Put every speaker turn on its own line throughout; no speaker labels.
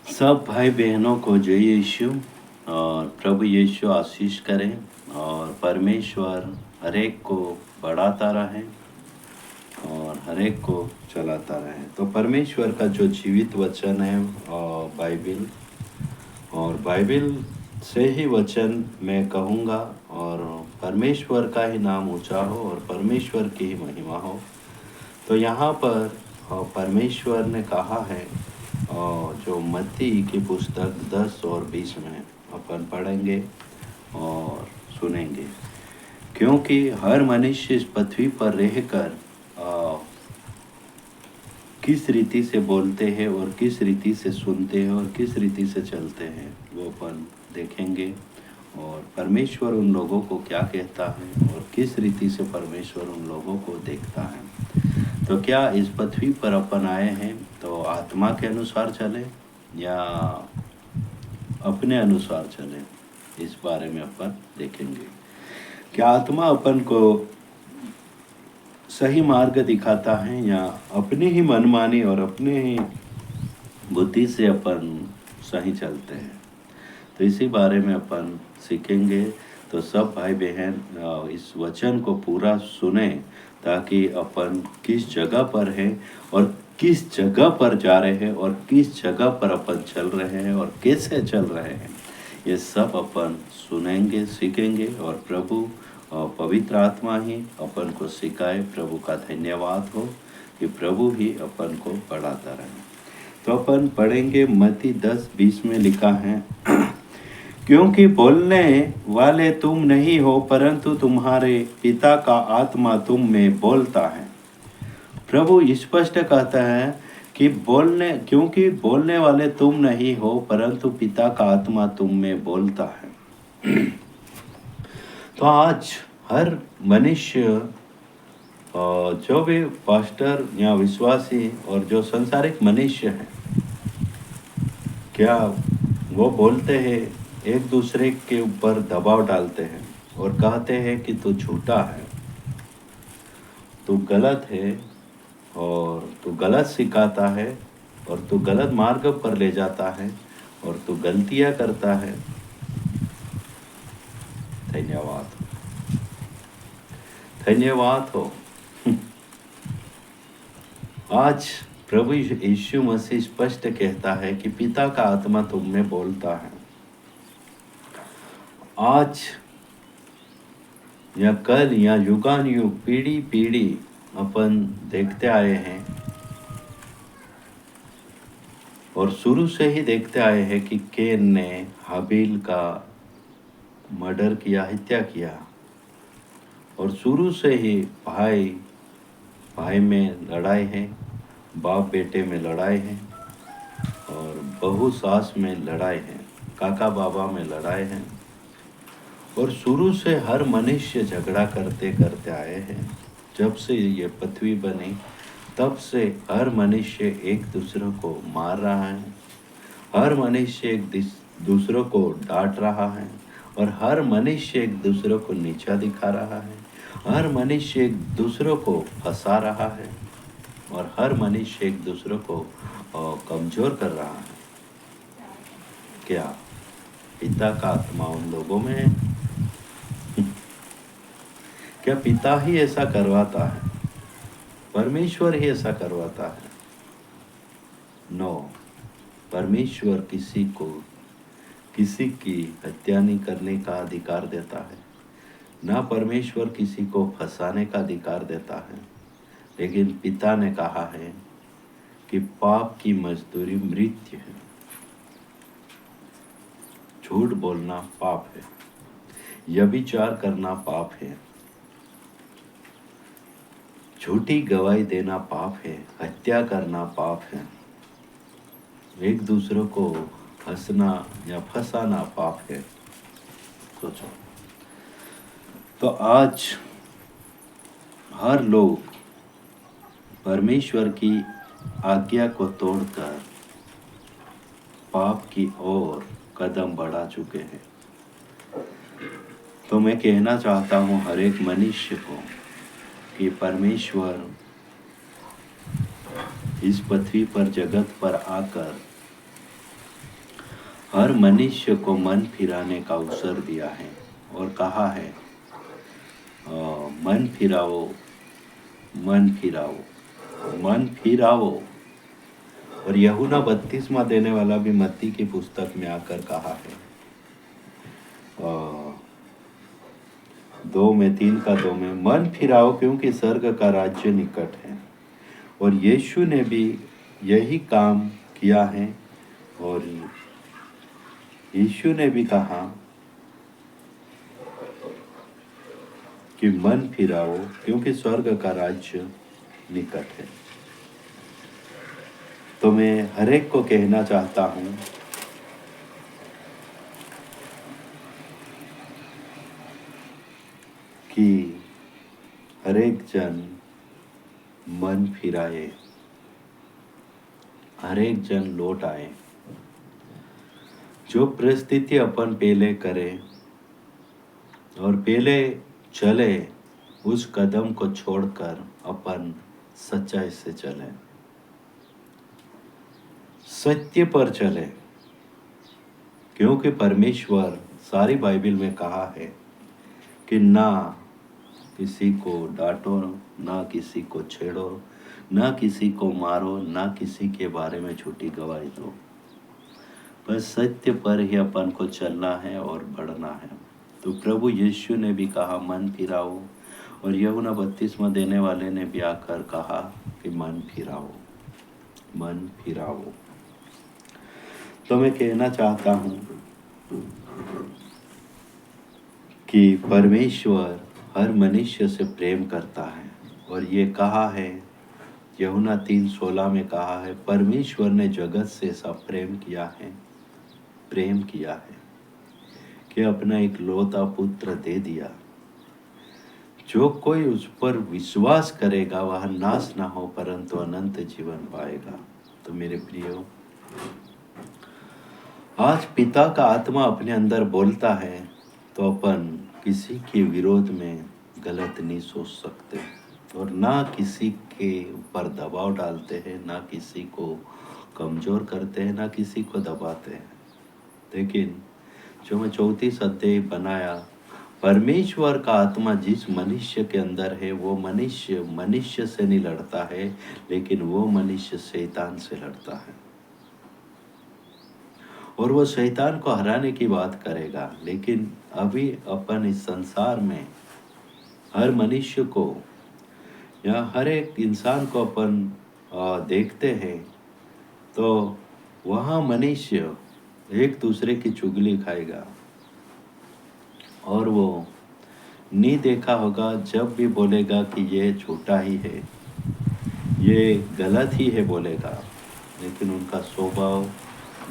सब भाई बहनों को जय यीशु। और प्रभु यीशु आशीष करें और परमेश्वर हर एक को बढ़ाता रहे और हर एक को चलाता रहे। तो परमेश्वर का जो जीवित वचन है बाइबिल, और बाइबिल से ही वचन मैं कहूँगा और परमेश्वर का ही नाम ऊंचा हो और परमेश्वर की ही महिमा हो। तो यहाँ पर परमेश्वर ने कहा है, जो मत्ती की पुस्तक 10 और 20 में अपन पढ़ेंगे और सुनेंगे। क्योंकि हर मनुष्य इस पृथ्वी पर रहकर किस रीति से बोलते हैं और किस रीति से सुनते हैं और किस रीति से चलते हैं वो अपन देखेंगे। और परमेश्वर उन लोगों को क्या कहता है और किस रीति से परमेश्वर उन लोगों को देखता है। तो क्या इस पृथ्वी पर अपन आए हैं तो आत्मा के अनुसार चले या अपने अनुसार चले, इस बारे में अपन देखेंगे। क्या आत्मा अपन को सही मार्ग दिखाता है या अपनी ही मनमानी और अपने ही बुद्धि से अपन सही चलते हैं। तो इसी बारे में अपन सीखेंगे। तो सब भाई बहन इस वचन को पूरा सुने ताकि अपन किस जगह पर हैं और किस जगह पर जा रहे हैं और किस जगह पर अपन चल रहे हैं और कैसे चल रहे हैं, ये सब अपन सुनेंगे, सीखेंगे। और प्रभु और पवित्र आत्मा ही अपन को सिखाए। प्रभु का धन्यवाद हो कि प्रभु ही अपन को पढ़ाता रहे। तो अपन पढ़ेंगे मत्ती 10:20 में लिखा है क्योंकि बोलने वाले तुम नहीं हो परंतु तुम्हारे पिता का आत्मा तुम में बोलता है। प्रभु स्पष्ट कहता है कि क्योंकि बोलने वाले तुम नहीं हो परंतु पिता का आत्मा तुम में बोलता है। तो आज हर मनुष्य जो भी पास्टर या विश्वासी और जो संसारिक मनुष्य हैं, क्या वो बोलते हैं, एक दूसरे के ऊपर दबाव डालते हैं और कहते हैं कि तू झूठा है, तू गलत है और तू गलत सिखाता है और तू गलत मार्ग पर ले जाता है और तू गलतियां करता है। धन्यवाद, धन्यवाद हो। आज प्रभु यीशु मसीह स्पष्ट कहता है कि पिता का आत्मा तुम में बोलता है। आज या कल या युगानुयुग पीढ़ी पीढ़ी अपन देखते आए हैं और शुरू से ही देखते आए हैं कि कैन ने हाबिल का मर्डर किया, हत्या किया। और शुरू से ही भाई भाई में लड़ाई है, बाप बेटे में लड़ाई है और बहू सास में लड़ाई है, काका बाबा में लड़ाई है। और शुरू से हर मनुष्य झगड़ा करते करते आए हैं। जब से ये पृथ्वी बनी तब से हर मनुष्य एक दूसरे को मार रहा है, हर मनुष्य एक दूसरे को डांट रहा है और हर मनुष्य एक दूसरे को नीचा दिखा रहा है, हर मनुष्य एक दूसरे को फंसा रहा है और हर मनुष्य एक दूसरे को कमजोर कर रहा है। क्या पिता का आत्मा उन लोगों में है? क्या पिता ही ऐसा करवाता है? परमेश्वर ही ऐसा करवाता है? नो, परमेश्वर किसी की हत्या नहीं करने का अधिकार देता है, ना परमेश्वर किसी को फंसाने का अधिकार देता है। लेकिन पिता ने कहा है कि पाप की मजदूरी मृत्यु है, झूठ बोलना पाप है, व्यभिचार करना पाप है, झूठी गवाही देना पाप है, हत्या करना पाप है, एक दूसरे को हंसना या फंसाना पाप है। सोचो। तो आज हर लोग परमेश्वर की आज्ञा को तोड़कर पाप की ओर कदम बढ़ा चुके हैं। तो मैं कहना चाहता हूँ हर एक मनुष्य को कि परमेश्वर इस पृथ्वी पर जगत पर आकर हर मनुष्य को मन फिराने का अवसर दिया है और कहा है मन फिराओ, मन फिराओ, मन फिराओ। और यूहन्ना बपतिस्मा देने वाला भी मत्ती की पुस्तक में आकर कहा है 2:3 में मन फिराओ क्योंकि स्वर्ग का राज्य निकट है। और यीशु ने भी यही काम किया है और यीशु ने भी कहा कि मन फिराओ क्योंकि स्वर्ग का राज्य निकट है। तो मैं हर एक को कहना चाहता हूँ कि हर एक जन मन फिराए, हर एक जन लौट आए। जो परिस्थिति अपन पहले करे और पहले चले, उस कदम को छोड़कर अपन सच्चाई से चले, सत्य पर चले। क्योंकि परमेश्वर सारी बाइबल में कहा है कि ना किसी को डांटो, ना किसी को छेड़ो, ना किसी को मारो, ना किसी के बारे में झूठी गवाही दो। बस सत्य पर ही अपन को चलना है और बढ़ना है। तो प्रभु यीशु ने भी कहा मन फिराओ, और यूहन्ना बपतिस्मा देने वाले ने भी आकर कहा कि मन फिराओ, मन फिराओ। तो मैं कहना चाहता हूँ कि परमेश्वर हर मनुष्य से प्रेम करता है, और ये कहा है यूहन्ना 3:16 में कहा है परमेश्वर ने जगत से ऐसा प्रेम किया है कि अपना एक लौता पुत्र दे दिया, जो कोई उस पर विश्वास करेगा वह नाश ना हो परंतु अनंत जीवन पाएगा। तो मेरे प्रियो, आज पिता का आत्मा अपने अंदर बोलता है तो अपन किसी के विरोध में गलत नहीं सोच सकते, और ना किसी के ऊपर दबाव डालते हैं, ना किसी को कमज़ोर करते हैं, ना किसी को दबाते हैं। लेकिन जो मैं 34 अध्याय बनाया, परमेश्वर का आत्मा जिस मनुष्य के अंदर है वो मनुष्य से नहीं लड़ता है, लेकिन वो मनुष्य शैतान से लड़ता है, और वो शैतान को हराने की बात करेगा। लेकिन अभी अपन इस संसार में हर मनुष्य को या हर एक इंसान को अपन देखते हैं तो वहाँ मनुष्य एक दूसरे की चुगली खाएगा, और वो नहीं देखा होगा जब भी बोलेगा कि ये झूठा ही है, ये गलत ही है बोलेगा, लेकिन उनका स्वभाव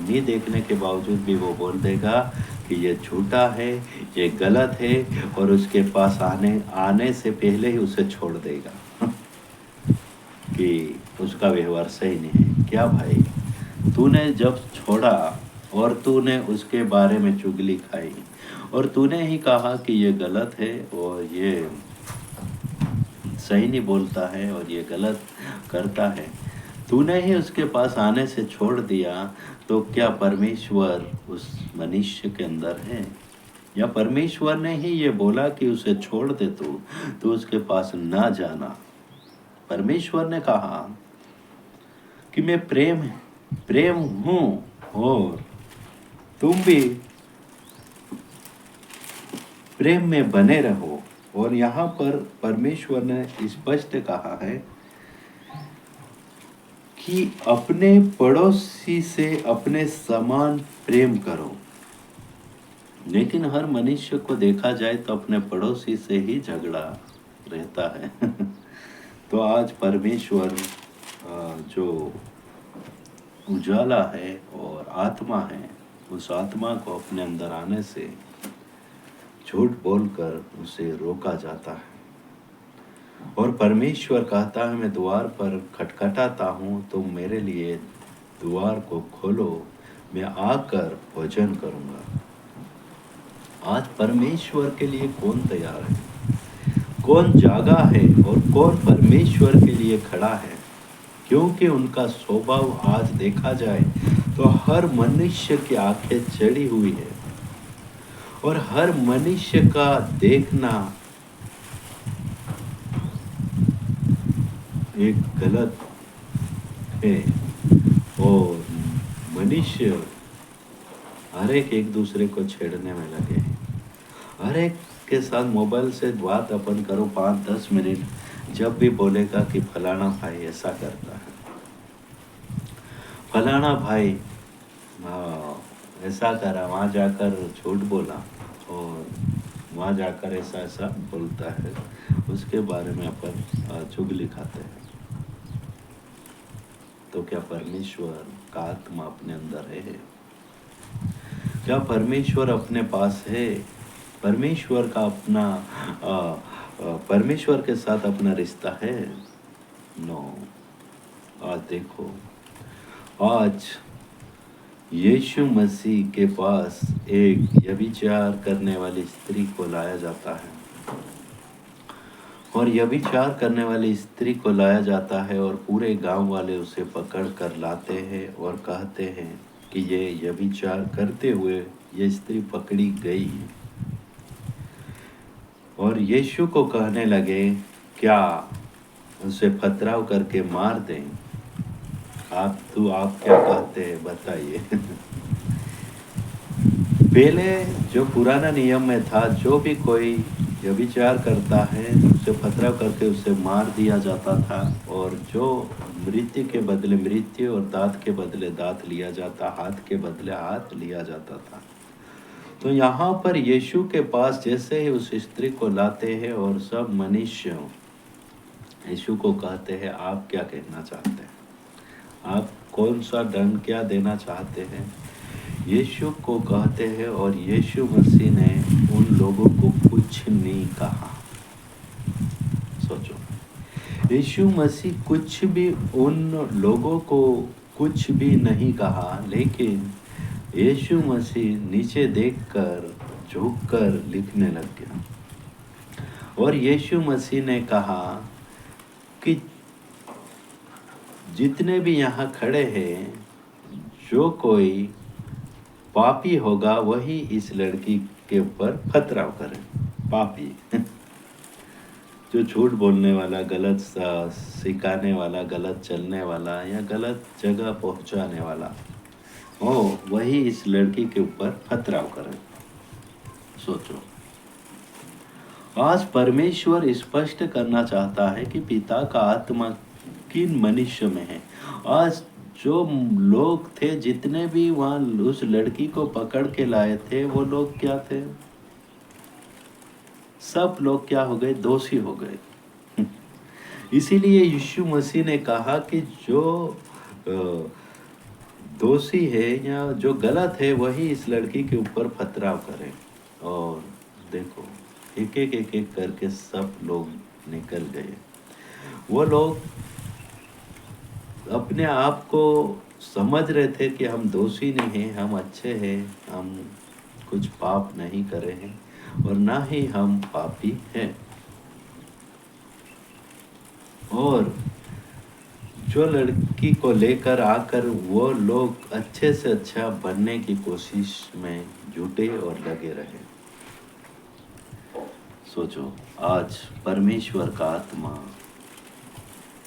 नहीं देखने के बावजूद भी वो बोल देगा कि ये झूठा है, ये गलत है, और उसके पास आने से पहले ही उसे छोड़ देगा कि उसका व्यवहार सही नहीं है। क्या भाई, तूने जब छोड़ा और तूने उसके बारे में चुगली खाई और तूने ही कहा कि ये गलत है और ये सही नहीं बोलता है और ये गलत करता है, तूने ही उसके पास आने से छोड़ दिया, तो क्या परमेश्वर उस मनुष्य के अंदर है? या परमेश्वर ने ही ये बोला कि उसे छोड़ दे, तू उसके पास ना जाना। परमेश्वर ने कहा कि मैं प्रेम हूँ और तुम भी प्रेम में बने रहो। और यहाँ पर परमेश्वर ने स्पष्ट कहा है कि अपने पड़ोसी से अपने समान प्रेम करो। लेकिन हर मनुष्य को देखा जाए तो अपने पड़ोसी से ही झगड़ा रहता है तो आज परमेश्वर जो उजाला है और आत्मा है, उस आत्मा को अपने अंदर आने से झूठ बोलकर उसे रोका जाता है। और परमेश्वर कहता है मैं द्वार पर खटखटाता हूँ, तुम मेरे लिए द्वार को खोलो, मैं आकर भोजन करूँगा। आज परमेश्वर के लिए कौन तैयार है, कौन जागा है और कौन परमेश्वर के लिए खड़ा है? क्योंकि उनका स्वभाव आज देखा जाए तो हर मनुष्य की आंखें चढ़ी हुई है और हर मनुष्य का देखना एक गलत है और मनुष्य हर एक दूसरे को छेड़ने में लगे हैं। हर एक के साथ मोबाइल से बात अपन करो 5-10 मिनट, जब भी बोलेगा कि फलाना भाई ऐसा करता है, फलाना भाई हाँ, ऐसा करा, वहाँ जाकर झूठ बोला और वहाँ जाकर ऐसा ऐसा बोलता है, उसके बारे में अपन चुगली खाते हैं। तो क्या परमेश्वर का आत्मा अपने अंदर है? क्या परमेश्वर अपने पास है? परमेश्वर का अपना परमेश्वर के साथ अपना रिश्ता है? नो। आज देखो, आज यीशु मसीह के पास एक व्यभिचार करने वाली स्त्री को लाया जाता है और व्यभिचार करने वाली स्त्री को लाया जाता है और पूरे गांव वाले उसे पकड़ कर लाते हैं और कहते हैं कि ये व्यभिचार करते हुए ये स्त्री पकड़ी गई और यीशु को कहने लगे क्या उसे पथराव करके मार दें? आप क्या कहते हैं बताइए। पहले जो पुराना नियम में था, जो भी कोई व्यभिचार करता है उसे पथराव करके उसे मार दिया जाता था और जो मृत्यु के बदले मृत्यु और दांत के बदले दांत लिया जाता, हाथ के बदले हाथ लिया जाता था। तो यहाँ पर यीशु के पास जैसे ही उस स्त्री को लाते हैं और सब मनुष्य यीशु को कहते हैं आप क्या कहना चाहते हैं, आप कौन सा दंड क्या देना चाहते हैं, यीशु को कहते हैं और यीशु मसीह ने उन लोगों को कुछ नहीं कहा। सोचो, यीशु मसीह कुछ भी उन लोगों को कुछ भी नहीं कहा, लेकिन यीशु मसीह नीचे देखकर झुककर लिखने लग गया और यीशु मसीह ने कहा कि जितने भी यहाँ खड़े हैं, जो कोई पापी होगा वही इस लड़की के ऊपर पथराव करे। पापी जो झूठ बोलने वाला, गलत सिखाने वाला, गलत चलने वाला या गलत जगह पहुंचाने वाला हो, वही इस लड़की के ऊपर पथराव करे। सोचो, आज परमेश्वर स्पष्ट करना चाहता है कि पिता का आत्मा किन मनुष्य में है। आज जो लोग थे, जितने भी वहाँ उस लड़की को पकड़ के लाए थे, वो लोग क्या थे? सब लोग क्या हो गए? दोषी हो गए। इसीलिए यीशु मसीह ने कहा कि जो दोषी है या जो गलत है वही इस लड़की के ऊपर पथराव करे। और देखो, एक करके सब लोग निकल गए। वो लोग अपने आप को समझ रहे थे कि हम दोषी नहीं हैं, हम अच्छे हैं, हम कुछ पाप नहीं करे हैं और ना ही हम पापी हैं। और जो लड़की को लेकर आकर वो लोग अच्छे से अच्छा बनने की कोशिश में जुटे और लगे रहे। सोचो, आज परमेश्वर का आत्मा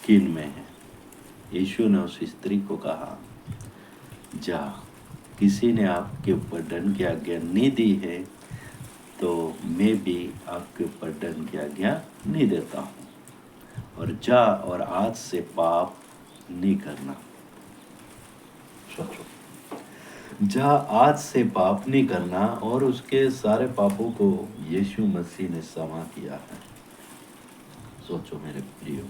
किन में है? यीशु ने उस स्त्री को कहा, जा, किसी ने आपके ऊपर दंड की आज्ञा नहीं दी है तो मैं भी आपके ऊपर दंड की आज्ञा नहीं देता हूँ, और जा और आज से पाप नहीं करना। सोचो, जा आज से पाप नहीं करना, और उसके सारे पापों को यीशु मसीह ने क्षमा किया है। सोचो मेरे प्रियो,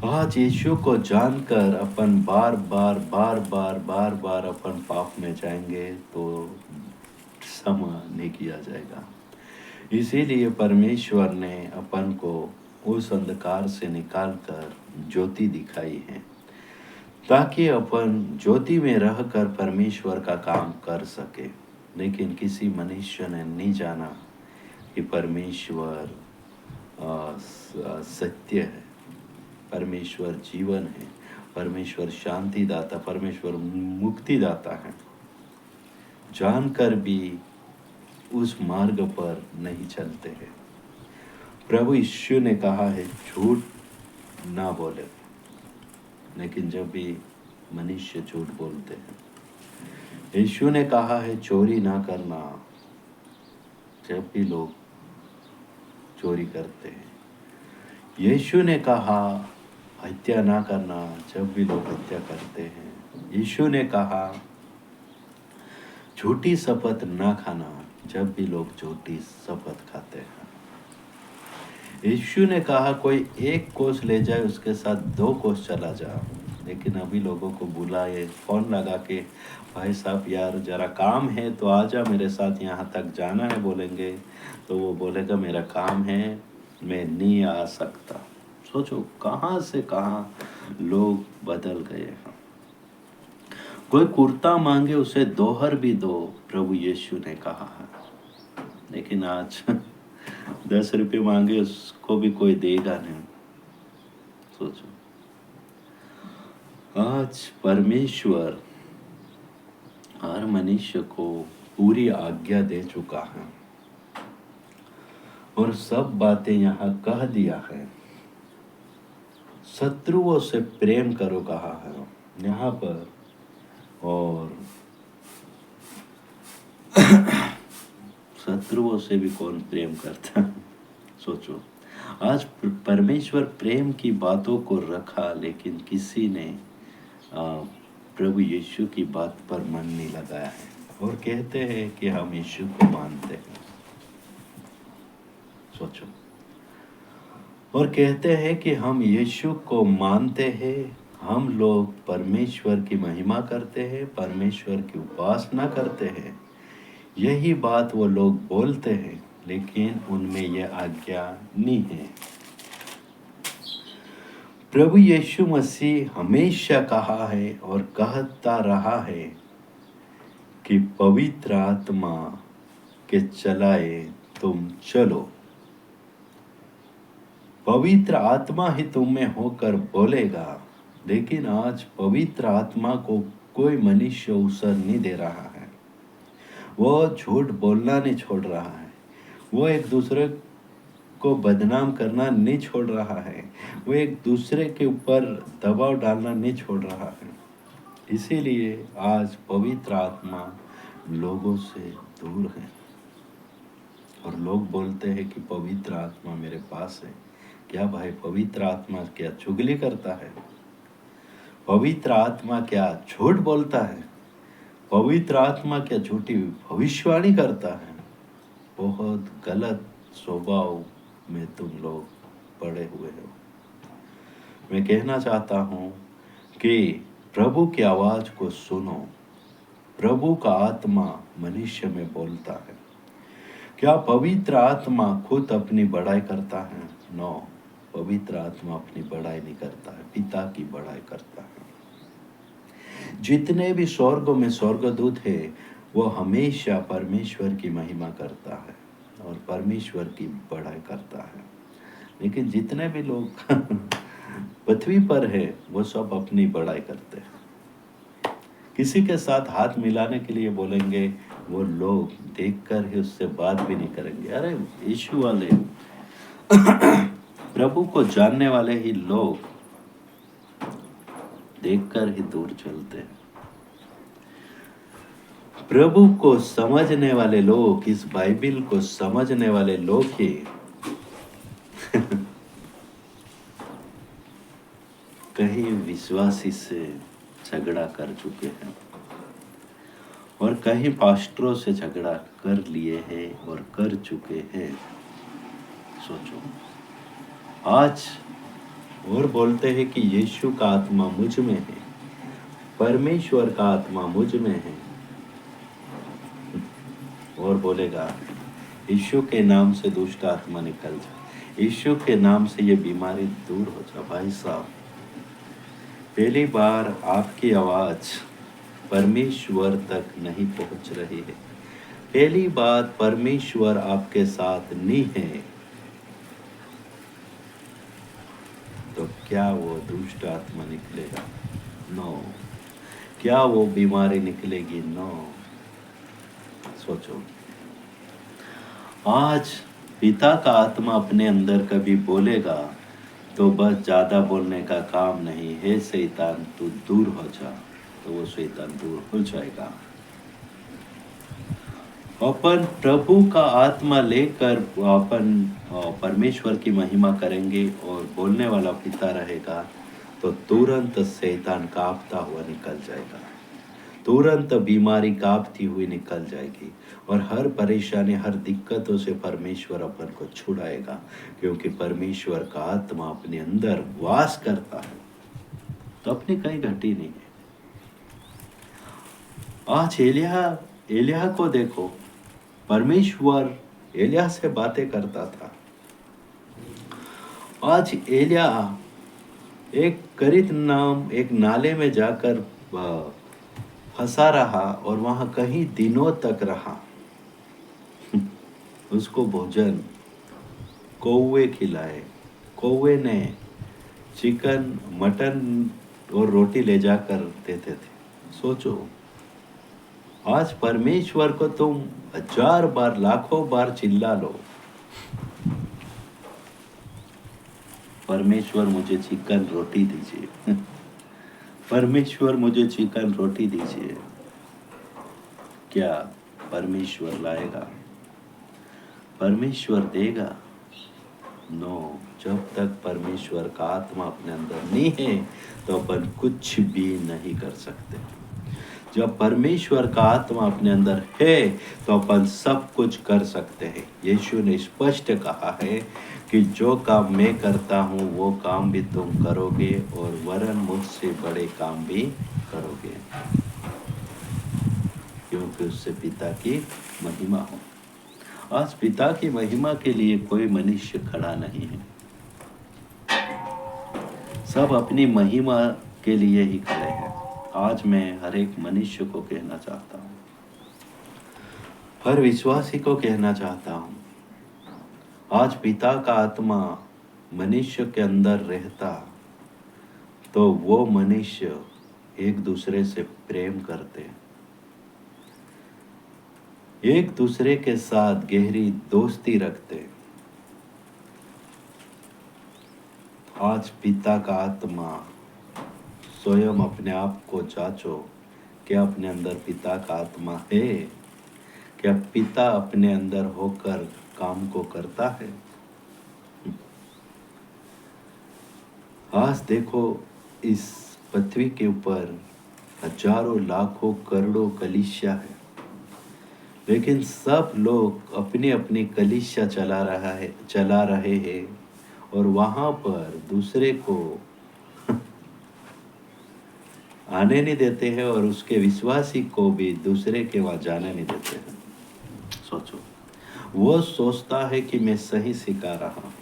आज यीशु को जानकर अपन बार बार अपन पाप में जाएंगे तो क्षमा नहीं किया जाएगा। इसीलिए परमेश्वर ने अपन को उस अंधकार से निकालकर ज्योति दिखाई है, ताकि अपन ज्योति में रहकर परमेश्वर का काम कर सके। लेकिन किसी मनुष्य ने नहीं जाना कि परमेश्वर सत्य है, परमेश्वर जीवन है, परमेश्वर शांति दाता, परमेश्वर मुक्ति दाता है, जानकर भी उस मार्ग पर नहीं चलते हैं। प्रभु यीशु ने कहा है झूठ ना बोले, लेकिन जब भी मनुष्य झूठ बोलते हैं। यीशु ने कहा है चोरी ना करना, जब भी लोग चोरी करते हैं। यीशु ने कहा हत्या ना करना, जब भी लोग हत्या करते हैं। यीशु ने कहा झूठी शपथ ना खाना, जब भी लोग झूठी शपथ खाते हैं। यीशु ने कहा कोई 1 कोस ले जाए उसके साथ 2 कोस चला जाओ, लेकिन अभी लोगों को बुलाए फोन लगा के, भाई साहब यार जरा काम है तो आ जा मेरे साथ, यहाँ तक जाना है बोलेंगे, तो वो बोलेगा मेरा काम है मैं नहीं आ सकता। सोचो कहाँ से कहाँ लोग बदल गए हैं। कोई कुर्ता मांगे उसे दोहर भी दो, प्रभु यीशु ने कहा है, लेकिन आज 10 रुपये मांगे उसको भी कोई देगा नहीं। सोचो आज परमेश्वर हर मनुष्य को पूरी आज्ञा दे चुका है और सब बातें यहाँ कह दिया है। शत्रुओं से प्रेम करो कहा है यहाँ पर, और शत्रुओं से भी कौन प्रेम करता। सोचो आज परमेश्वर प्रेम की बातों को रखा, लेकिन किसी ने प्रभु यीशु की बात पर मन नहीं लगाया है और कहते हैं कि हम यीशु को मानते हैं। सोचो, और कहते हैं कि हम यीशु को मानते हैं, हम लोग परमेश्वर की महिमा करते हैं, परमेश्वर की उपासना करते हैं। यही बात वो लोग बोलते हैं, लेकिन उनमें यह आज्ञा नहीं है। प्रभु यीशु मसीह हमेशा कहा है और कहता रहा है कि पवित्र आत्मा के चलाए तुम चलो। पवित्र आत्मा ही तुम में होकर बोलेगा, लेकिन आज पवित्र आत्मा को कोई मनुष्य अवसर नहीं दे रहा है। वो झूठ बोलना नहीं छोड़ रहा है, वो एक दूसरे को बदनाम करना नहीं छोड़ रहा है, वो एक दूसरे के ऊपर दबाव डालना नहीं छोड़ रहा है। इसीलिए आज पवित्र आत्मा लोगों से दूर है और लोग बोलते हैं कि पवित्र आत्मा मेरे पास है। क्या भाई पवित्र आत्मा क्या चुगली करता है? पवित्र आत्मा क्या झूठ बोलता है? पवित्र आत्मा क्या झूठी भविष्यवाणी करता है? बहुत गलत स्वभाव में तुम लोग पड़े हुए हो। मैं कहना चाहता हूँ कि प्रभु की आवाज को सुनो। प्रभु का आत्मा मनुष्य में बोलता है। क्या पवित्र आत्मा खुद अपनी बड़ाई करता है? नो, पवित्र आत्मा अपनी बड़ाई नहीं करता है, पिता की बड़ाई करता है। जितने भी स्वर्गों में स्वर्गदूत है वो हमेशा परमेश्वर की महिमा करता है और परमेश्वर की बड़ाई करता है। लेकिन जितने भी लोग पृथ्वी पर है वो सब अपनी बड़ाई करते हैं। किसी के साथ हाथ मिलाने के लिए बोलेंगे, वो लोग देखकर ही उससे बात भी नहीं करेंगे। अरे यीशु वाले प्रभु को जानने वाले ही लोग देखकर ही दूर चलते हैं। प्रभु को समझने वाले लोग, इस बाइबिल को समझने वाले लोग ही कहीं विश्वासी से झगड़ा कर चुके हैं और कहीं पास्टरों से झगड़ा कर लिए हैं और कर चुके हैं। सोचो आज और बोलते हैं कि यीशु का आत्मा मुझ में है, परमेश्वर का आत्मा मुझ में है, और बोलेगा यीशु के नाम से दुष्ट आत्मा निकल जा, यीशु के नाम से ये बीमारी दूर हो जा। भाई साहब, पहली बार आपकी आवाज परमेश्वर तक नहीं पहुंच रही है, पहली बात परमेश्वर आपके साथ नहीं है, तो क्या वो दुष्ट आत्मा निकलेगा? नो। क्या वो बीमारी निकलेगी? नो। सोचो, आज पिता का आत्मा अपने अंदर कभी बोलेगा तो बस ज़्यादा बोलने का काम नहीं है, शैतान तू दूर हो जा, तो वो शैतान दूर हो जाएगा। अपन प्रभु का आत्मा लेकर अपन परमेश्वर की महिमा करेंगे और बोलने वाला पिता रहेगा, तो तुरंत शैतान कांपता हुआ निकल जाएगा, तुरंत बीमारी कांपती हुई निकल जाएगी, और हर परेशानी, हर दिक्कतों से परमेश्वर अपन को छुड़ाएगा, क्योंकि परमेश्वर का आत्मा अपने अंदर वास करता है। तो अपनी कहीं घटी नहीं है। आज एलिया को देखो, परमेश्वर एलिया से बातें करता था। आज एलिया एक करीत नाम एक नाले में जाकर फंसा रहा और वहां कई दिनों तक रहा। उसको भोजन कौवे खिलाए, कौवे ने चिकन, मटन और रोटी ले जाकर देते थे। सोचो, आज परमेश्वर को तुम 1000 बार, लाखों बार चिल्ला लो, परमेश्वर मुझे चिकन रोटी दीजिए, परमेश्वर मुझे चिकन रोटी दीजिए, क्या परमेश्वर लाएगा? परमेश्वर देगा? नो। जब तक परमेश्वर का आत्मा अपने अंदर नहीं है तो अपन कुछ भी नहीं कर सकते। जब परमेश्वर का आत्मा अपने अंदर है तो अपन सब कुछ कर सकते हैं। यीशु ने स्पष्ट कहा है कि जो काम मैं करता हूँ वो काम भी तुम करोगे, और वरन मुझसे बड़े काम भी करोगे, क्योंकि उससे पिता की महिमा हो। आज पिता की महिमा के लिए कोई मनुष्य खड़ा नहीं है, सब अपनी महिमा के लिए ही खड़े हैं। आज मैं हर एक मनुष्य को कहना चाहता हूँ, हर विश्वासी को कहना चाहता हूँ, आज पिता का आत्मा मनुष्य के अंदर रहता तो वो मनुष्य एक दूसरे से प्रेम करते, एक दूसरे के साथ गहरी दोस्ती रखते। आज पिता का आत्मा, स्वयं अपने आप को जांचो, क्या अपने अंदर पिता का आत्मा है? क्या पिता अपने अंदर होकर काम को करता है? आज देखो, इस पृथ्वी के ऊपर हजारों, लाखों, करोड़ों कलीसिया है, लेकिन सब लोग अपनी अपनी कलीसिया चला रहे हैं, और वहां पर दूसरे को आने नहीं देते हैं, और उसके विश्वासी को भी दूसरे के वहां जाने नहीं देते हैं। सोचो, वो सोचता है कि मैं सही सिखा रहा हूँ,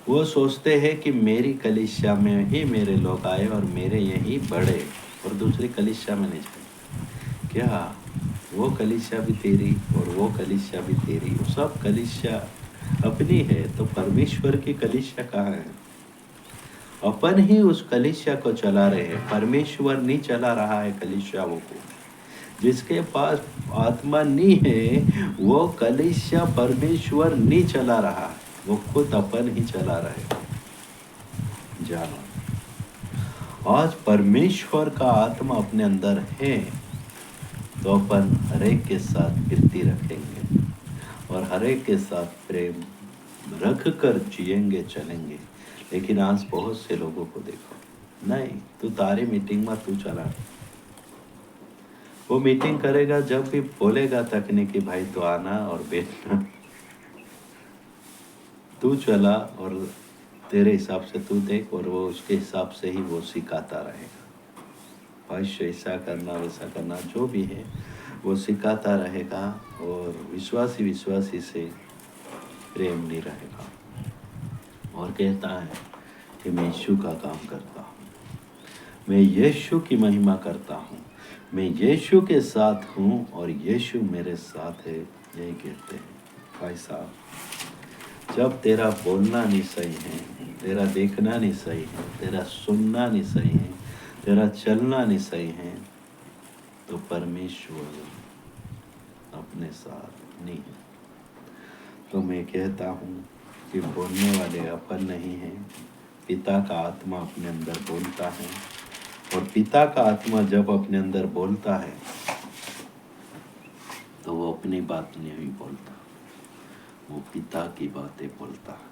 वो सोचते हैं कि मेरी कलीसिया में ही मेरे लोग आए और मेरे यही बढ़े, और दूसरी कलीसिया में नहीं जाए। क्या वो कलीसिया भी तेरी और वो कलीसिया भी तेरी, सब कलीसिया अपनी है, तो परमेश्वर की कलीसिया कहाँ है? अपन ही उस कलीसिया को चला रहे हैं, परमेश्वर नहीं चला रहा है कलीसियाओं को। जिसके पास आत्मा नहीं है वो कलीसिया परमेश्वर नहीं चला रहा है, वो खुद अपन ही चला रहे हैं। जानो, आज परमेश्वर का आत्मा अपने अंदर है तो अपन हरेक के साथ प्रीति रखेंगे और हरेक के साथ प्रेम रख कर जिएंगे, चलेंगे। लेकिन आज बहुत से लोगों को देखो, नहीं तू तारी मीटिंग में तू चला, वो मीटिंग करेगा जब भी बोलेगा तक नहीं कि भाई तो आना और बैठना, तू चला और तेरे हिसाब से तू देख, और वो उसके हिसाब से ही वो सिखाता रहेगा। भाई ऐसा करना वैसा करना जो भी है वो सिखाता रहेगा, और विश्वासी से प्रेम नहीं रहेगा, और कहता है कि मैं यीशु का काम करता हूँ, मैं यीशु की महिमा करता हूँ, मैं यीशु के साथ हूँ और यीशु मेरे साथ है, यही कहते हैं। भाई साहब, जब तेरा बोलना नहीं सही है, तेरा देखना नहीं सही है, तेरा सुनना नहीं सही है, तेरा चलना नहीं सही है तो परमेश्वर अपने साथ नहीं है। तो मैं कहता हूँ कि बोलने वाले अपन नहीं हैं, पिता का आत्मा अपने अंदर बोलता है। और पिता का आत्मा जब अपने अंदर बोलता है तो वो अपनी बात नहीं बोलता, वो पिता की बातें बोलता है,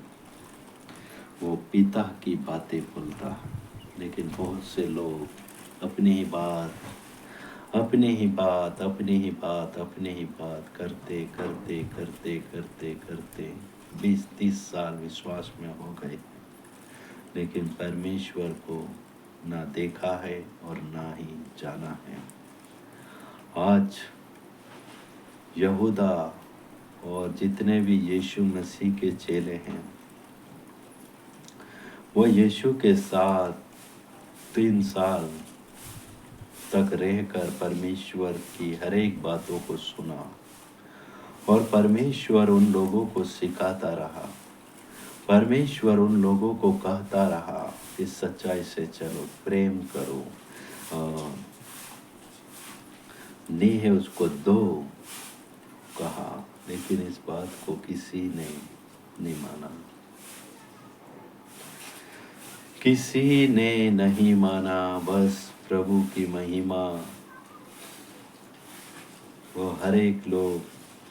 वो पिता की बातें बोलता है। लेकिन बहुत से लोग अपनी ही बात अपनी ही बात अपनी ही बात अपनी ही बात करते करते करते करते करते 20-30 साल विश्वास में हो गए, लेकिन परमेश्वर को ना देखा है और ना ही जाना है। आज यहूदा और जितने भी यीशु मसीह के चेले हैं, वो यीशु के साथ 3 साल तक रहकर परमेश्वर की हर एक बातों को सुना और परमेश्वर उन लोगों को सिखाता रहा। परमेश्वर उन लोगों को कहता रहा कि सच्चाई से चलो, प्रेम करो, नेह उसको दो कहा, लेकिन इस बात को किसी ने नहीं माना, किसी ने नहीं माना। बस प्रभु की महिमा, वो हर एक लोग,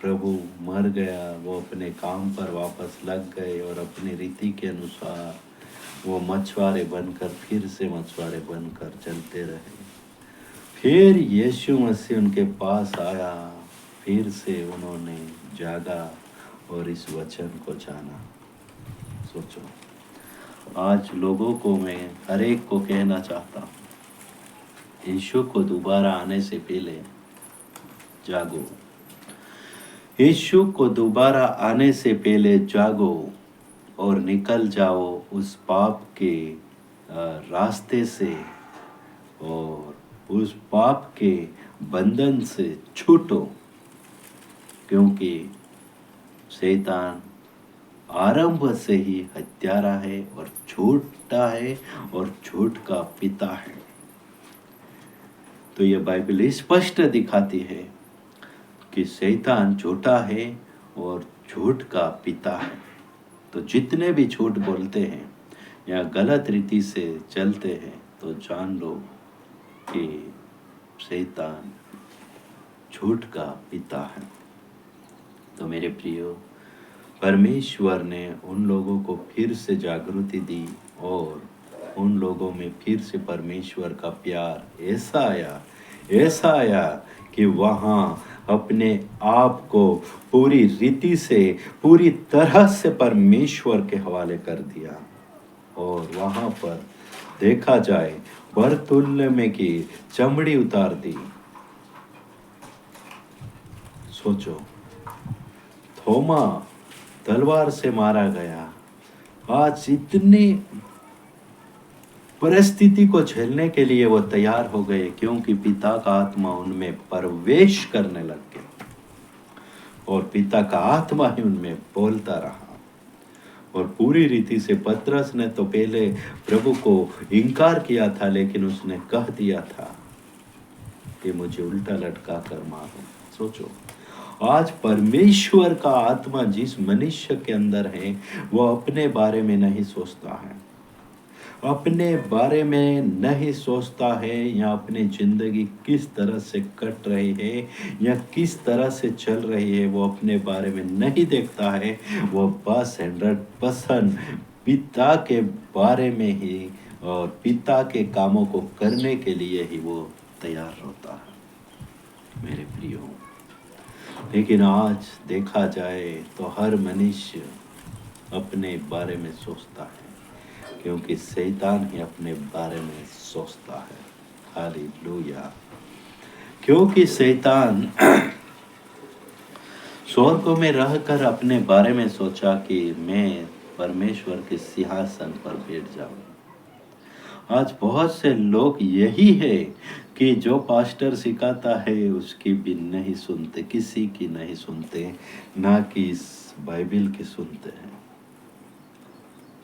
प्रभु मर गया, वो अपने काम पर वापस लग गए और अपनी रीति के अनुसार वो मछुआरे बनकर फिर से मछुआरे बनकर चलते रहे। फिर यीशु मसीह उनके पास आया, फिर से उन्होंने जागा और इस वचन को जाना। सोचो, आज लोगों को मैं हर एक को कहना चाहता हूँ, यीशु को दोबारा आने से पहले जागो। यीशु को दोबारा आने से पहले जागो और निकल जाओ उस पाप के रास्ते से और उस पाप के बंधन से छूटो, क्योंकि शैतान आरंभ से ही हत्यारा है और झूठा है और झूठ का पिता है। तो ये बाइबल स्पष्ट दिखाती है कि शैतान झूठा है और झूठ का पिता है। तो जितने भी झूठ बोलते हैं या गलत रीति से चलते हैं, तो जान लो कि शैतान झूठ का पिता है। तो मेरे प्रियो, परमेश्वर ने उन लोगों को फिर से जागृति दी और उन लोगों में फिर से परमेश्वर का प्यार ऐसा आया कि वहाँ अपने आप को पूरी रीति से, पूरी तरह से परमेश्वर के हवाले कर दिया। और वहाँ पर देखा जाए, बरतुल्मै की चमड़ी उतार दी। सोचो, थोमा तलवार से मारा गया। आज इतनी परिस्थिति को झेलने के लिए वो तैयार हो गए, क्योंकि पिता का आत्मा उनमें प्रवेश करने लग गया और पिता का आत्मा ही उनमें बोलता रहा। और पूरी रीति से पतरस ने तो पहले प्रभु को इनकार किया था, लेकिन उसने कह दिया था कि मुझे उल्टा लटका कर मारो। सोचो, आज परमेश्वर का आत्मा जिस मनुष्य के अंदर है, वो अपने बारे में नहीं सोचता है, अपने बारे में नहीं सोचता है, या अपनी जिंदगी किस तरह से कट रही है या किस तरह से चल रही है, वो अपने बारे में नहीं देखता है। वो बस 100% पिता के बारे में ही और पिता के कामों को करने के लिए ही वो तैयार होता है, मेरे प्रियो। लेकिन आज देखा जाए तो हर मनुष्य अपने बारे में सोचता है, क्योंकि शैतान ही अपने बारे में सोचता है। हालेलुया। क्योंकि शैतान स्वर्ग में रहकर अपने बारे में सोचा कि मैं परमेश्वर के सिंहासन पर बैठ जाऊं। आज बहुत से लोग यही है कि जो पास्टर सिखाता है उसकी भी नहीं सुनते, किसी की नहीं सुनते, ना कि इस बाइबल की सुनते हैं।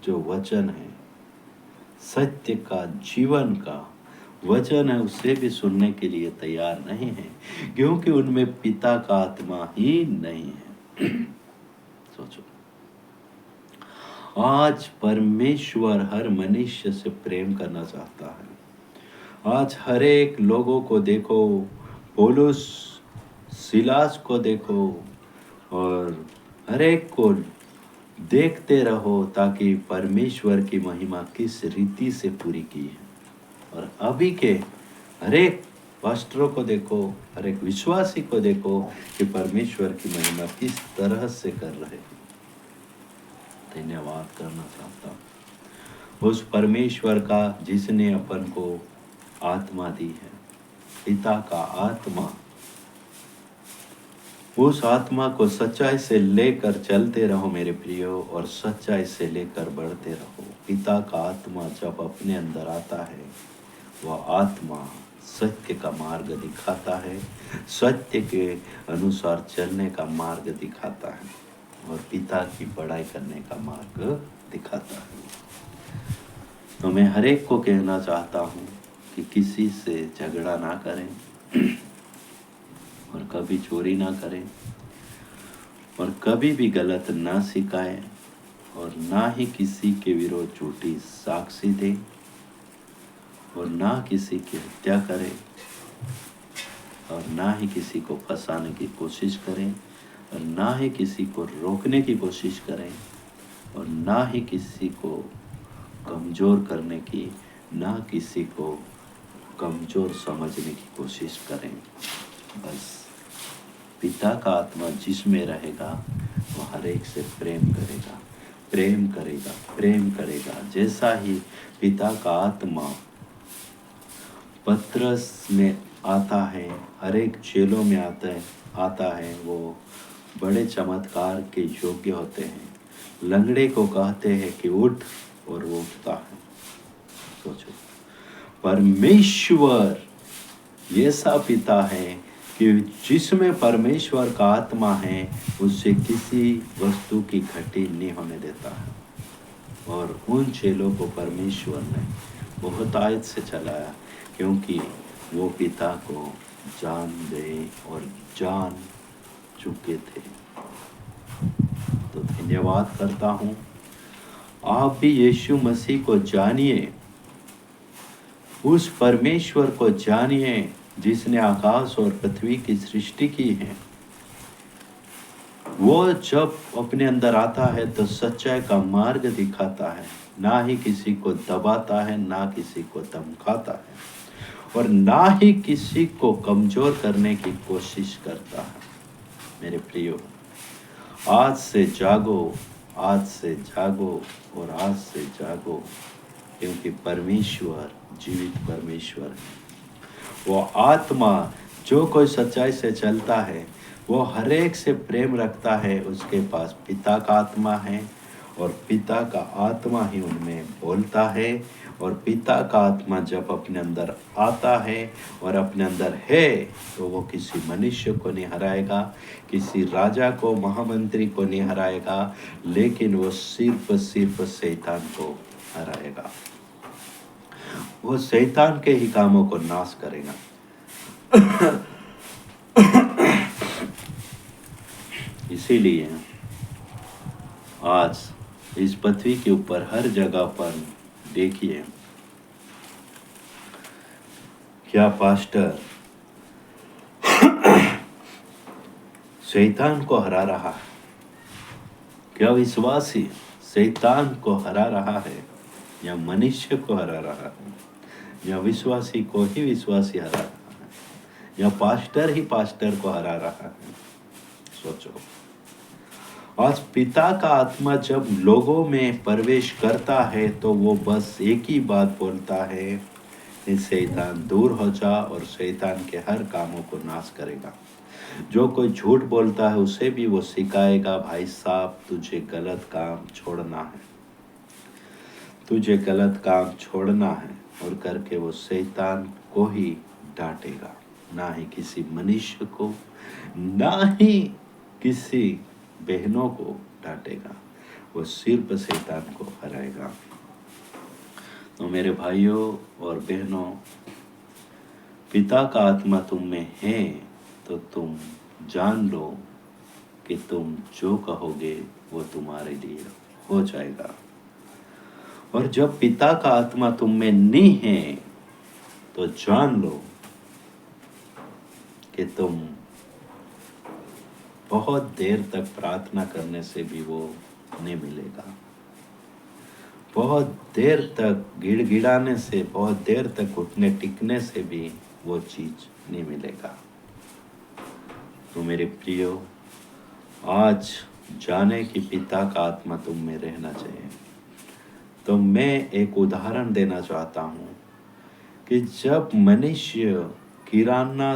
जो वचन है सत्य का, जीवन का, वचन है उसे भी सुनने के लिए तैयार नहीं है, क्योंकि उनमें पिता का आत्मा ही नहीं है। सोचो, आज परमेश्वर हर मनुष्य से प्रेम करना चाहता है। आज हर एक लोगों को देखो, पौलुस सिलास को देखो, और हर एक को देखते रहो, ताकि परमेश्वर की महिमा किस रीति से पूरी की है। और अभी के हर एक पास्टरों को देखो, हर एक विश्वासी को देखो कि परमेश्वर की महिमा किस तरह से कर रहे हैं। धन्यवाद करना चाहता हूँ उस परमेश्वर का जिसने अपन को आत्मा दी है, पिता का आत्मा। उस आत्मा को सच्चाई से लेकर चलते रहो मेरे प्रियो, और सच्चाई से लेकर बढ़ते रहो। पिता का आत्मा जब अपने अंदर आता है, वह आत्मा सत्य का मार्ग दिखाता है, सत्य के अनुसार चलने का मार्ग दिखाता है, और पिता की बड़ाई करने का मार्ग दिखाता है। तो मैं हर एक को कहना चाहता हूँ कि किसी से झगड़ा ना करें, और कभी चोरी ना करें, और कभी भी गलत ना सिखाएं, और ना ही किसी के विरोध झूठी साक्षी दें, और ना किसी की हत्या करें, और ना ही किसी को फंसाने की कोशिश करें, और ना ही किसी को रोकने की कोशिश करें, और ना ही किसी को कमज़ोर करने की, ना किसी को कमज़ोर समझने की कोशिश करें। बस पिता का आत्मा जिसमें रहेगा, वो हर एक से प्रेम करेगा, प्रेम करेगा, प्रेम करेगा। जैसा ही पिता का आत्मा पत्रस में आता है, हर एक चेलों में आता है, वो बड़े चमत्कार के योग्य होते हैं। लंगड़े को कहते हैं कि उठ, और वो उठता है। सोचो, परमेश्वर ऐसा पिता है कि जिसमें परमेश्वर का आत्मा है, उससे किसी वस्तु की घटी नहीं होने देता है। और उन चेलों को परमेश्वर ने बहुत आयत से चलाया, क्योंकि वो पिता को जान गए और जान चुके थे। तो धन्यवाद करता हूँ। आप भी यीशु मसीह को जानिए, उस परमेश्वर को जानिए जिसने आकाश और पृथ्वी की सृष्टि की है। वो जब अपने अंदर आता है तो सच्चाई का मार्ग दिखाता है, ना ही किसी को दबाता है, ना किसी को धमकाता है, और ना ही किसी को कमजोर करने की कोशिश करता है। मेरे प्रियो, आज से जागो, आज से जागो, और आज से जागो, क्योंकि परमेश्वर जीवित परमेश्वर है। वो आत्मा जो कोई सच्चाई से चलता है, वो हर एक से प्रेम रखता है। उसके पास पिता का आत्मा है, और पिता का आत्मा ही उनमें बोलता है। और पिता का आत्मा जब अपने अंदर आता है और अपने अंदर है, तो वो किसी मनुष्य को नहीं हराएगा, किसी राजा को, महामंत्री को नहीं हराएगा, लेकिन वो सिर्फ शैतान को हराएगा। वो शैतान के ही कामों को नाश करेगा। इसीलिए आज इस पृथ्वी के ऊपर हर जगह पर देखिए, क्या पास्टर शैतान को हरा रहा है, क्या विश्वासी शैतान को हरा रहा है, या मनुष्य को हरा रहा है, या विश्वासी को ही विश्वासी हरा रहा है, या पास्टर ही पास्टर को हरा रहा है। सोचो, आज पिता का आत्मा जब लोगों में प्रवेश करता है, तो वो बस एक ही बात बोलता है, शैतान दूर हो जा, और शैतान के हर कामों को नाश करेगा। जो कोई झूठ बोलता है उसे भी वो सिखाएगा, भाई साहब तुझे गलत काम छोड़ना है, तुझे गलत काम छोड़ना है, और करके वो शैतान को ही डांटेगा, ना ही किसी मनुष्य को, ना ही किसी बहनों को डांटेगा, वो सिर्फ शैतान को हराएगा। तो मेरे भाइयों और बहनों, पिता का आत्मा तुम में है तो तुम जान लो कि तुम जो कहोगे वो तुम्हारे लिए हो जाएगा। और जब पिता का आत्मा तुम में नहीं है तो जान लो कि तुम बहुत देर तक प्रार्थना करने से भी वो नहीं मिलेगा, बहुत देर तक गिड़गिड़ाने से, बहुत देर तक उठने टिकने से भी वो चीज नहीं मिलेगा। तो मेरे प्रियो, आज जाने कि पिता का आत्मा तुम में रहना चाहिए। तो मैं एक उदाहरण देना चाहता हूँ कि जब मनुष्य किराना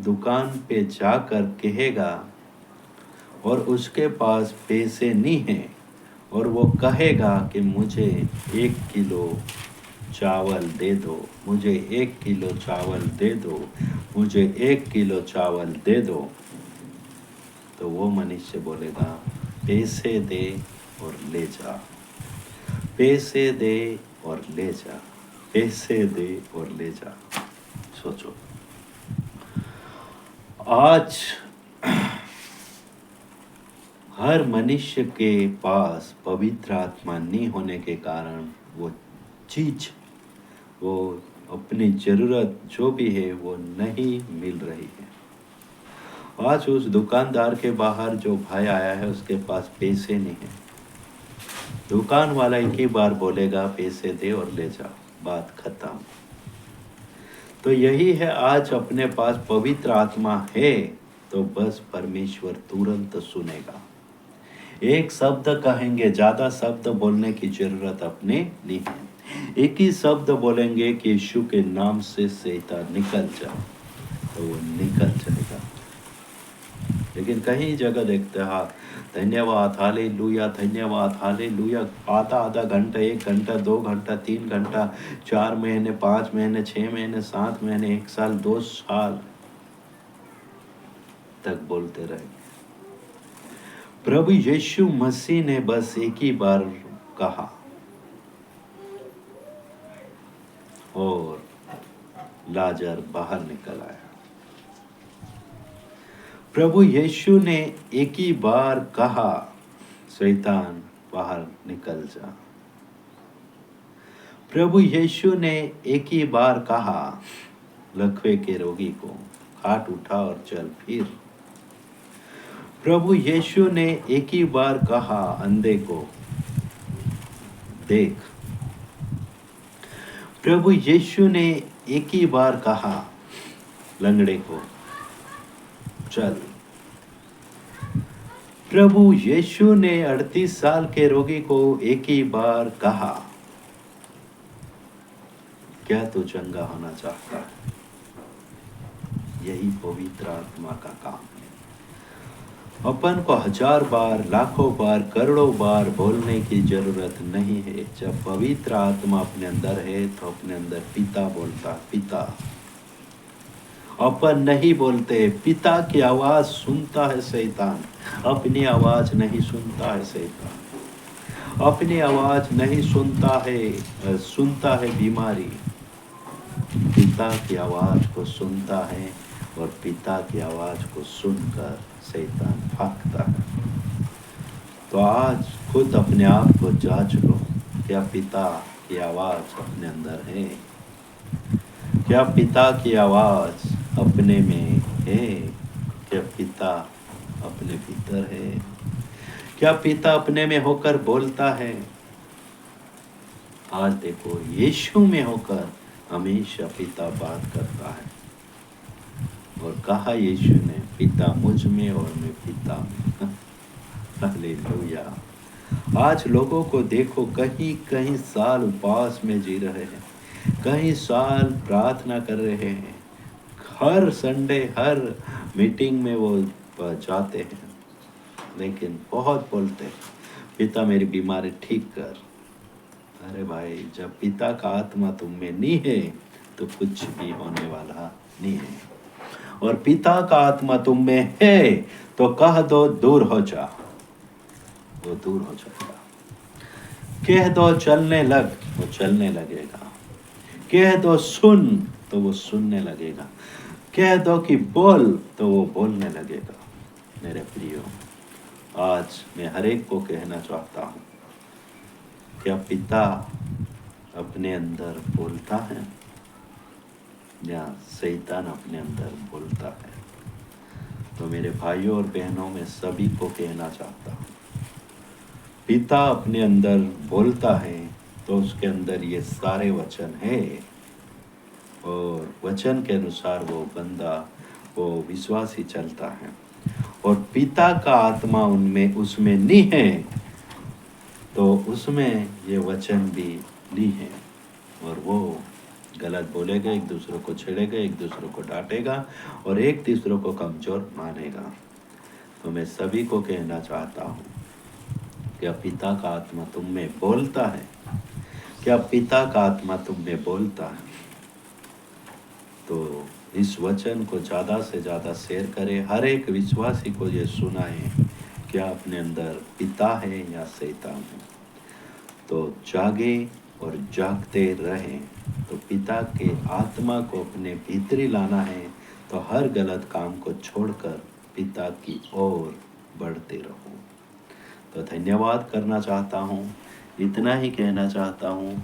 दुकान पे जाकर कहेगा और उसके पास पैसे नहीं हैं और वो कहेगा कि मुझे 1 किलो चावल दे दो, मुझे 1 किलो चावल दे दो, मुझे 1 किलो चावल दे दो, तो वो मनुष्य बोलेगा पैसे दे और ले जा, पैसे दे और ले जा, पैसे दे और ले जा। सोचो, आज हर मनुष्य के पास पवित्र आत्मा नहीं होने के कारण वो चीज, वो अपनी जरूरत जो भी है वो नहीं मिल रही है। आज उस दुकानदार के बाहर जो भाई आया है उसके पास पैसे नहीं है। दुकान वाला एक ही बार बोलेगा पैसे दे और ले जा, बात खत्म। तो यही है, आज अपने पास पवित्र आत्मा है तो बस परमेश्वर तुरंत सुनेगा। एक शब्द कहेंगे, ज्यादा शब्द बोलने की जरूरत अपने नहीं है। एक ही शब्द बोलेंगे कि यीशु के नाम से शैतान निकल जा, तो वो निकल जाएगा। लेकिन कहीं जगह देखते हैं धन्यवाद हालेलुया, धन्यवाद हालेलुया, आधा घंटा, 1 घंटा, 2 घंटा, 3 घंटा, 4 महीने, 5 महीने, 6 महीने, 7 महीने, 1 साल, 2 साल तक बोलते रहे। प्रभु यीशु मसीह ने बस एक ही बार कहा और लाजर बाहर निकल आया। प्रभु यीशु ने एक ही बार कहा शैतान बाहर निकल जा। प्रभु यीशु ने एक ही बार कहा लकवे के रोगी को हाथ उठा और चल फिर। प्रभु यीशु ने एक ही बार कहा अंधे को देख। प्रभु यीशु ने एक ही बार कहा लंगड़े को चल। प्रभु यीशु ने 38 साल के रोगी को एक ही बार कहा क्या तू चंगा होना चाहता है? यही पवित्र आत्मा का काम है। अपन को 1000 बार, लाखों बार, करोड़ों बार बोलने की जरूरत नहीं है। जब पवित्र आत्मा अपने अंदर है तो अपने अंदर पिता बोलता, पिता। अपन नहीं बोलते, पिता की आवाज सुनता है शैतान, अपनी आवाज नहीं सुनता है शैतान, अपनी आवाज नहीं सुनता है बीमारी, पिता की आवाज को सुनता है और पिता की आवाज को सुनकर शैतान भागता है। तो आज खुद अपने आप को जांच लो, क्या पिता की आवाज अपने अंदर है? क्या पिता की आवाज अपने में है? क्या पिता अपने भीतर है? क्या पिता अपने में होकर बोलता है? आज देखो, यीशु में होकर हमेशा पिता बात करता है। और कहा यीशु ने, पिता मुझ में और मैं पिता में। हालेलुया। आज लोगों को देखो, कहीं कहीं साल उपवास में जी रहे हैं, कई साल प्रार्थना कर रहे हैं, हर संडे, हर मीटिंग में वो जाते हैं, लेकिन बहुत बोलते हैं पिता मेरी बीमारी ठीक कर। अरे भाई, जब पिता का आत्मा तुम में नहीं है तो कुछ भी होने वाला नहीं है। और पिता का आत्मा तुम में है तो कह दो दूर हो जा, वो दूर हो जाएगा। कह दो चलने लग, वो चलने लगेगा। कह दो सुन तो वो सुनने लगेगा, कह दो कि बोल तो वो बोलने लगेगा। मेरे प्रियो, आज मैं हर एक को कहना चाहता हूँ, क्या पिता अपने अंदर बोलता है या शैतान अपने अंदर बोलता है? तो मेरे भाइयों और बहनों, मैं सभी को कहना चाहता हूँ, पिता अपने अंदर बोलता है तो उसके अंदर ये सारे वचन है, और वचन के अनुसार वो बंदा, वो विश्वासी चलता है, और पिता का आत्मा उनमें उसमें नहीं है तो उसमें ये वचन भी नहीं है, और वो गलत बोलेगा, एक दूसरे को छेड़ेगा, एक दूसरे को डांटेगा और एक दूसरे को कमजोर मानेगा। तो मैं सभी को कहना चाहता हूँ, क्या पिता का आत्मा तुम में बोलता है? क्या पिता का आत्मा तुम में बोलता है? तो इस वचन को ज़्यादा से ज़्यादा शेयर करें, हर एक विश्वासी को ये सुनाएं, क्या अपने अंदर पिता है या शैतान है। तो जागे और जागते रहें। तो पिता के आत्मा को अपने भीतरी लाना है, तो हर गलत काम को छोड़कर पिता की ओर बढ़ते रहो। तो धन्यवाद करना चाहता हूँ, इतना ही कहना चाहता हूँ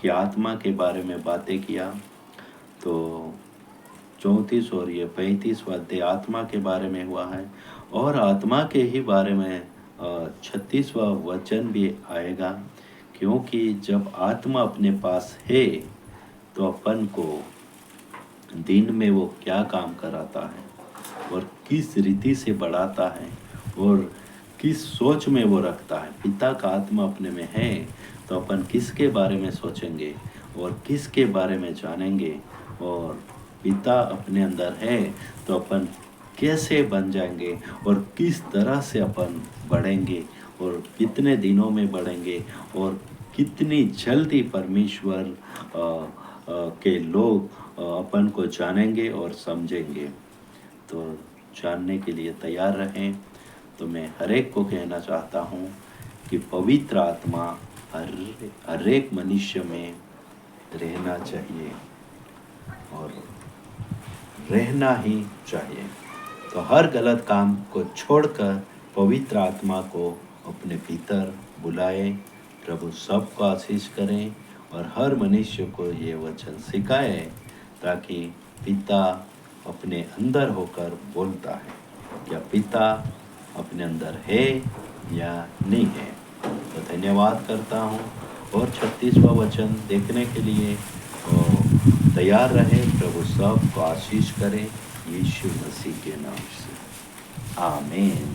कि आत्मा के बारे में बातें किया। तो 34 और ये 35 अध्याय आत्मा के बारे में हुआ है, और आत्मा के ही बारे में 36वां वचन भी आएगा, क्योंकि जब आत्मा अपने पास है तो अपन को दिन में वो क्या काम कराता है और किस रीति से बढ़ाता है और किस सोच में वो रखता है। पिता का आत्मा अपने में है तो अपन किसके बारे में सोचेंगे और किसके बारे में जानेंगे, और पिता अपने अंदर है तो अपन कैसे बन जाएंगे और किस तरह से अपन बढ़ेंगे और कितने दिनों में बढ़ेंगे और कितनी जल्दी परमेश्वर के लोग अपन को जानेंगे और समझेंगे। तो जानने के लिए तैयार रहें। तो मैं हर एक को कहना चाहता हूँ कि पवित्र आत्मा हर एक मनुष्य में रहना चाहिए और रहना ही चाहिए। तो हर गलत काम को छोड़कर पवित्र आत्मा को अपने भीतर बुलाए। प्रभु सबको आशीष करें और हर मनुष्य को ये वचन सिखाए, ताकि पिता अपने अंदर होकर बोलता है। क्या पिता अपने अंदर है या नहीं है? तो धन्यवाद करता हूँ, और 36वां वचन देखने के लिए तैयार रहे। प्रभु सबको आशीष करें, यीशु मसीह के नाम से, आमीन।